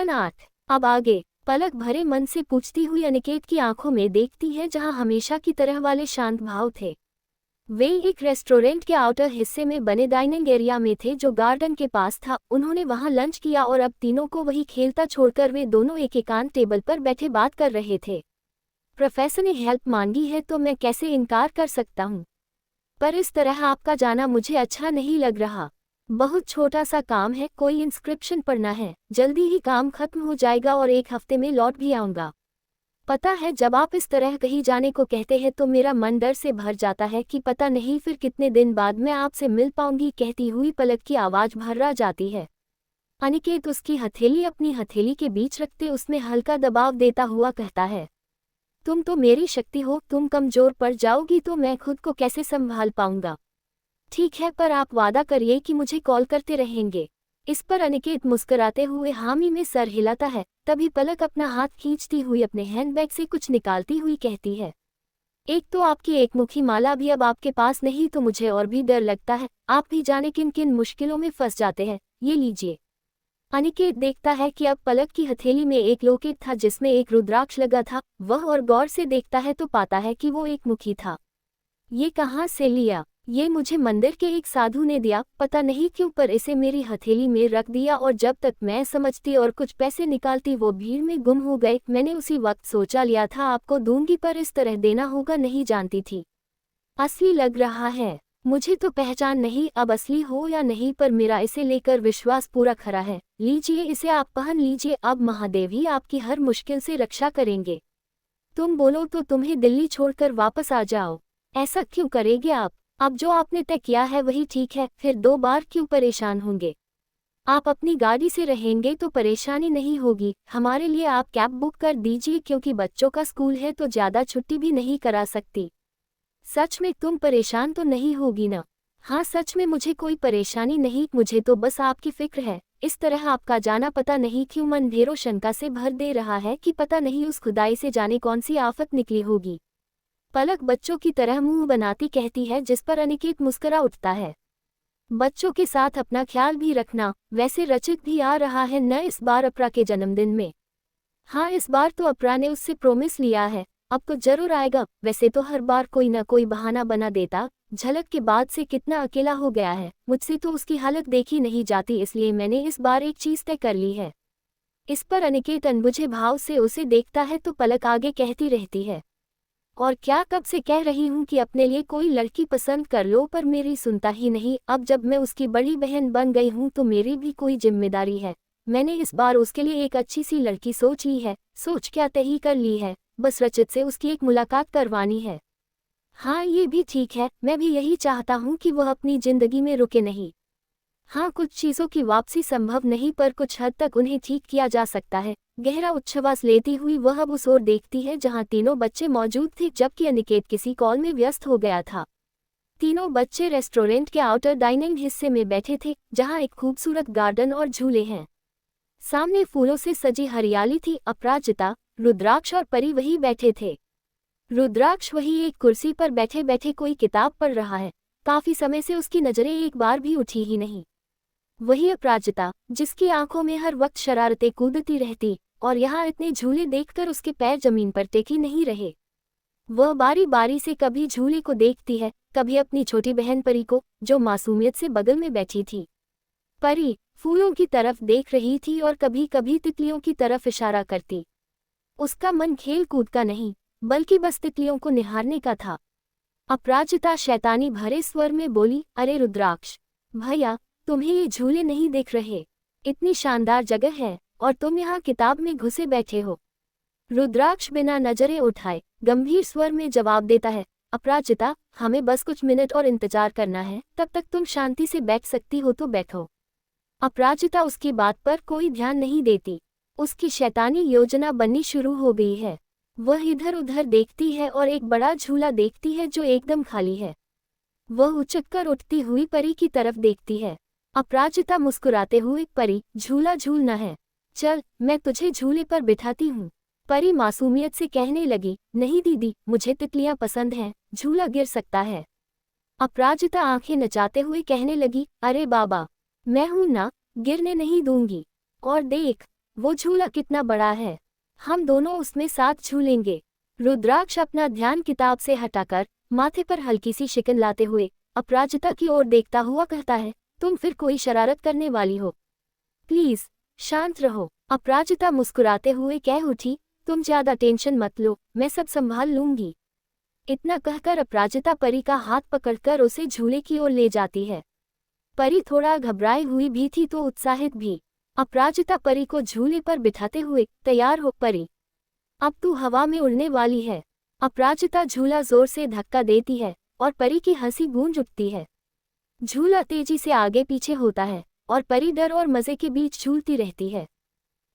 कहान 8। अब आगे। पलक भरे मन से पूछती हुई अनिकेत की आंखों में देखती है जहां हमेशा की तरह वाले शांत भाव थे। वे एक रेस्टोरेंट के आउटर हिस्से में बने डाइनिंग एरिया में थे जो गार्डन के पास था। उन्होंने वहां लंच किया और अब तीनों को वही खेलता छोड़कर वे दोनों एक एकांत टेबल पर बैठे बात कर रहे थे। प्रोफेसर ने हेल्प मांगी है तो मैं कैसे इनकार कर सकता हूँ, पर इस तरह आपका जाना मुझे अच्छा नहीं लग रहा। बहुत छोटा सा काम है, कोई इंस्क्रिप्शन पढ़ना है, जल्दी ही काम खत्म हो जाएगा और 1 हफ्ते में लौट भी आऊँगा। पता है जब आप इस तरह कहीं जाने को कहते हैं तो मेरा मन डर से भर जाता है कि पता नहीं फिर कितने दिन बाद मैं आपसे मिल पाऊंगी। कहती हुई पलक की आवाज़ भर्रा जाती है। अनिकेत उसकी हथेली अपनी हथेली के बीच रखते उसमें हल्का दबाव देता हुआ कहता है, तुम तो मेरी शक्ति हो, तुम कमजोर पड़ जाओगी तो मैं खुद को कैसे संभाल पाऊंगा। ठीक है, पर आप वादा करिए कि मुझे कॉल करते रहेंगे। इस पर अनिकेत मुस्कुराते हुए हामी में सर हिलाता है। तभी पलक अपना हाथ खींचती हुई अपने हैंडबैग से कुछ निकालती हुई कहती है, एक तो आपकी एकमुखी माला भी अब आपके पास नहीं तो मुझे और भी डर लगता है। आप भी जाने किन किन मुश्किलों में फंस जाते हैं, ये लीजिए। अनिकेत देखता है कि अब पलक की हथेली में एक लॉकेट था जिसमें एक रुद्राक्ष लगा था। वह और गौर से देखता है तो पाता है कि वो एकमुखी था। ये कहाँ से लिया? ये मुझे मंदिर के एक साधु ने दिया, पता नहीं क्यों, पर इसे मेरी हथेली में रख दिया और जब तक मैं समझती और कुछ पैसे निकालती वो भीड़ में गुम हो गए। मैंने उसी वक्त सोचा लिया था आपको दूंगी, पर इस तरह देना होगा नहीं जानती थी। असली लग रहा है, मुझे तो पहचान नहीं अब असली हो या नहीं, पर मेरा इसे लेकर विश्वास पूरा खरा है। लीजिए, इसे आप पहन लीजिए, अब महादेव ही आपकी हर मुश्किल से रक्षा करेंगे। तुम बोलो तो तुम्हें दिल्ली छोड़कर वापस आ जाओ। ऐसा क्यों करेंगे आप? अब जो आपने तय किया है वही ठीक है, फिर 2 बार क्यों परेशान होंगे? आप अपनी गाड़ी से रहेंगे तो परेशानी नहीं होगी। हमारे लिए आप कैब बुक कर दीजिए क्योंकि बच्चों का स्कूल है तो ज़्यादा छुट्टी भी नहीं करा सकती। सच में तुम परेशान तो नहीं होगी ना? हाँ, सच में मुझे कोई परेशानी नहीं, मुझे तो बस आपकी फिक्र है। इस तरह आपका जाना पता नहीं क्यों मन ढेरों शंका से भर दे रहा है कि पता नहीं उस खुदाई से जाने कौन सी आफत निकली होगी। पलक बच्चों की तरह मुंह बनाती कहती है, जिस पर अनिकेत मुस्कुरा उठता है। बच्चों के साथ अपना ख्याल भी रखना। वैसे रचित भी आ रहा है न इस बार अपरा के जन्मदिन में? हाँ, इस बार तो अपरा ने उससे प्रॉमिस लिया है, अब तो जरूर आएगा। वैसे तो हर बार कोई न कोई बहाना बना देता। झलक के बाद से कितना अकेला हो गया है, मुझसे तो उसकी हालत देखी नहीं जाती, इसलिए मैंने इस बार एक चीज तय कर ली है। इस पर अनिकेत अनबुझे भाव से उसे देखता है तो पलक आगे कहती रहती है, और क्या कब से कह रही हूँ कि अपने लिए कोई लड़की पसंद कर लो, पर मेरी सुनता ही नहीं। अब जब मैं उसकी बड़ी बहन बन गई हूँ तो मेरी भी कोई जिम्मेदारी है। मैंने इस बार उसके लिए एक अच्छी सी लड़की सोच ली है। सोच क्या, तय ही कर ली है, बस रचित से उसकी एक मुलाकात करवानी है। हाँ, ये भी ठीक है, मैं भी यही चाहता हूँ कि वह अपनी जिंदगी में रुके नहीं। हाँ, कुछ चीज़ों की वापसी संभव नहीं, पर कुछ हद तक उन्हें ठीक किया जा सकता है। गहरा उच्छ्वास लेती हुई वह अब उस ओर देखती है जहाँ तीनों बच्चे मौजूद थे, जबकि अनिकेत किसी कॉल में व्यस्त हो गया था। तीनों बच्चे रेस्टोरेंट के आउटर डाइनिंग हिस्से में बैठे थे, जहाँ एक खूबसूरत गार्डन और झूले हैं। सामने फूलों से सजी हरियाली थी। अपराजिता, रुद्राक्ष और परी वही बैठे थे। रुद्राक्ष वही एक कुर्सी पर बैठे बैठे कोई किताब पढ़ रहा है। काफी समय से उसकी नजरें एक बार भी उठी ही नहीं। वही अपराजिता, जिसकी आंखों में हर वक्त शरारतें कूदती रहती, और यहाँ इतने झूले देखकर उसके पैर जमीन पर टेके नहीं रहे। वह बारी बारी से कभी झूले को देखती है, कभी अपनी छोटी बहन परी को, जो मासूमियत से बगल में बैठी थी। परी फूलों की तरफ देख रही थी और कभी कभी तितलियों की तरफ इशारा करती। उसका मन खेल कूद का नहीं, बल्कि बस तितलियों को निहारने का था। अपराजिता शैतानी भरे स्वर में बोली, अरे रुद्राक्ष भैया, तुम्हें ये झूले नहीं दिख रहे? इतनी शानदार जगह है और तुम यहाँ किताब में घुसे बैठे हो। रुद्राक्ष बिना नजरें उठाए गंभीर स्वर में जवाब देता है, अपराजिता, हमें बस कुछ मिनट और इंतजार करना है, तब तक तुम शांति से बैठ सकती हो तो बैठो। अपराजिता उसकी बात पर कोई ध्यान नहीं देती। उसकी शैतानी योजना बननी शुरू हो गई है। वह इधर उधर देखती है और एक बड़ा झूला देखती है जो एकदम खाली है। वह उचककर उठती हुई परी की तरफ देखती है। अपराजिता मुस्कुराते हुए, परी, झूला झूलना है, चल मैं तुझे झूले पर बिठाती हूँ। परी मासूमियत से कहने लगी, नहीं दीदी, मुझे तितलियां पसंद हैं, झूला गिर सकता है। अपराजिता आंखें नचाते हुए कहने लगी, अरे बाबा, मैं हूं ना, गिरने नहीं दूंगी। और देख, वो झूला कितना बड़ा है, हम दोनों उसमें साथ झूलेंगे। रुद्राक्ष अपना ध्यान किताब से हटाकर माथे पर हल्की सी शिकन लाते हुए अपराजिता की ओर देखता हुआ कहता है, तुम फिर कोई शरारत करने वाली हो? प्लीज शांत रहो। अपराजिता मुस्कुराते हुए कह उठी, तुम ज्यादा टेंशन मत लो, मैं सब संभाल लूंगी। इतना कहकर अपराजिता परी का हाथ पकड़कर उसे झूले की ओर ले जाती है। परी थोड़ा घबराई हुई भी थी तो उत्साहित भी। अपराजिता परी को झूले पर बिठाते हुए, तैयार हो परी, अब तू हवा में उड़ने वाली है। अपराजिता झूला जोर से धक्का देती है और परी की हंसी गूंज उठती है। झूला तेजी से आगे पीछे होता है और परी डर और मजे के बीच झूलती रहती है।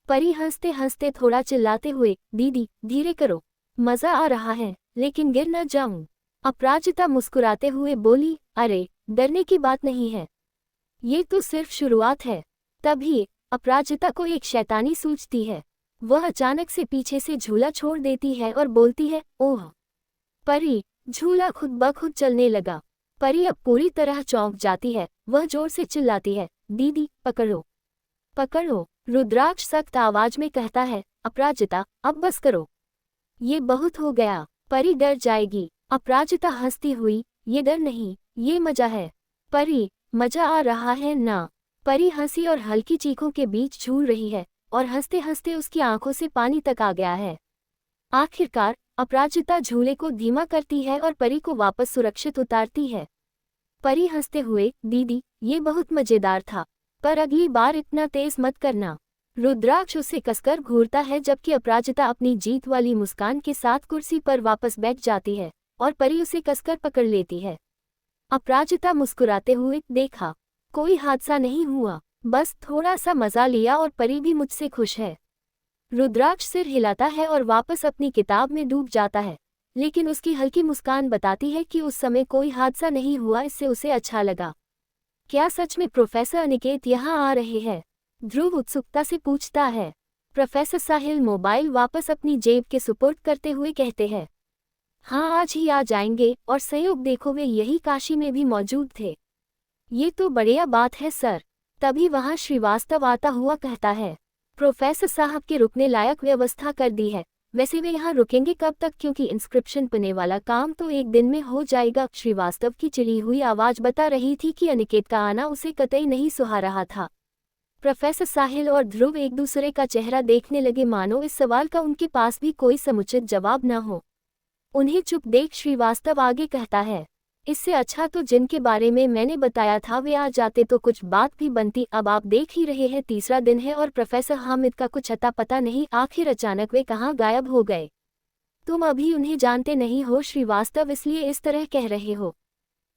परी हंसते हंसते थोड़ा चिल्लाते हुए, दीदी धीरे करो, मजा आ रहा है, लेकिन गिर न जाऊं। अपराजिता मुस्कुराते हुए बोली, अरे डरने की बात नहीं है, ये तो सिर्फ शुरुआत है। तभी अपराजिता को एक शैतानी सूझती है। वह अचानक से पीछे से झूला छोड़ देती है और बोलती है, ओह। परी, झूला खुद ब खुद चलने लगा। परी अब पूरी तरह चौंक जाती है। वह जोर से चिल्लाती है, दीदी पकड़ो पकड़ो। रुद्राक्ष सख्त आवाज में कहता है, अपराजिता अब बस करो, ये बहुत हो गया, परी डर जाएगी। अपराजिता हंसती हुई, ये डर नहीं, ये मजा है। परी, मजा आ रहा है ना? परी हंसी और हल्की चीखों के बीच झूल रही है और हंसते हंसते उसकी आंखों से पानी तक आ गया है। आखिरकार अपराजिता झूले को धीमा करती है और परी को वापस सुरक्षित उतारती है। परी हंसते हुए, दीदी ये बहुत मजेदार था, पर अगली बार इतना तेज मत करना। रुद्राक्ष उसे कसकर घूरता है जबकि अपराजिता अपनी जीत वाली मुस्कान के साथ कुर्सी पर वापस बैठ जाती है और परी उसे कसकर पकड़ लेती है। अपराजिता मुस्कुराते हुए, देखा, कोई हादसा नहीं हुआ, बस थोड़ा सा मजा लिया और परी भी मुझसे खुश है। रुद्राक्ष सिर हिलाता है और वापस अपनी किताब में डूब जाता है, लेकिन उसकी हल्की मुस्कान बताती है कि उस समय कोई हादसा नहीं हुआ। इससे उसे अच्छा लगा। क्या सच में प्रोफेसर अनिकेत यहाँ आ रहे हैं? ध्रुव उत्सुकता से पूछता है। प्रोफेसर साहिल मोबाइल वापस अपनी जेब के सुपुर्द करते हुए कहते हैं, हाँ आज ही आ जाएंगे, और संयोग देखो वे यही काशी में भी मौजूद थे। ये तो बढ़िया बात है सर। तभी वहाँ श्रीवास्तव आता हुआ कहता है, प्रोफेसर साहब के रुकने लायक व्यवस्था कर दी है। वैसे वे यहाँ रुकेंगे कब तक, क्योंकि इंस्क्रिप्शन पढ़ने वाला काम तो एक दिन में हो जाएगा। श्रीवास्तव की चिड़ी हुई आवाज बता रही थी कि अनिकेत का आना उसे कतई नहीं सुहा रहा था। प्रोफेसर साहिल और ध्रुव एक दूसरे का चेहरा देखने लगे, मानो इस सवाल का उनके पास भी कोई समुचित जवाब न हो। उन्हें चुप देख श्रीवास्तव आगे कहता है, इससे अच्छा तो जिनके बारे में मैंने बताया था वे आ जाते तो कुछ बात भी बनती। अब आप देख ही रहे हैं तीसरा दिन है और प्रोफेसर हामिद का कुछ अता पता नहीं, आखिर अचानक वे कहाँ गायब हो गए। तुम अभी उन्हें जानते नहीं हो श्रीवास्तव, इसलिए इस तरह कह रहे हो।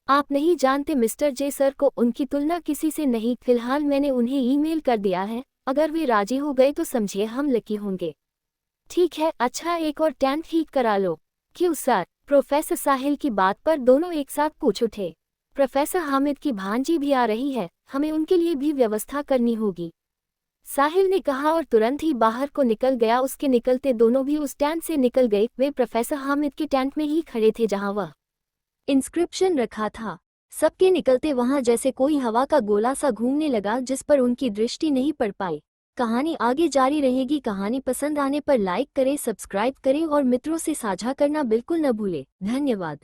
आप नहीं जानते मिस्टर जे सर को, उनकी तुलना किसी से नहीं। फिलहाल मैंने उन्हें ईमेल कर दिया है, अगर वे राजी हो गए तो समझिए हम लकी होंगे। ठीक है, अच्छा एक और टैंक ठीक करा लो। क्यों सर? प्रोफेसर साहिल की बात पर दोनों एक साथ पूछ उठे। प्रोफेसर हामिद की भांजी भी आ रही है, हमें उनके लिए भी व्यवस्था करनी होगी, साहिल ने कहा और तुरंत ही बाहर को निकल गया। उसके निकलते दोनों भी उस टैंक से निकल गए। वे प्रोफेसर हामिद के टैंक में ही खड़े थे जहां वह इंस्क्रिप्शन रखा था। सबके निकलते वहां जैसे कोई हवा का गोला सा घूमने लगा जिस पर उनकी दृष्टि नहीं पड़ पाई। कहानी आगे जारी रहेगी। कहानी पसंद आने पर लाइक करें, सब्सक्राइब करें और मित्रों से साझा करना बिल्कुल न भूलें। धन्यवाद।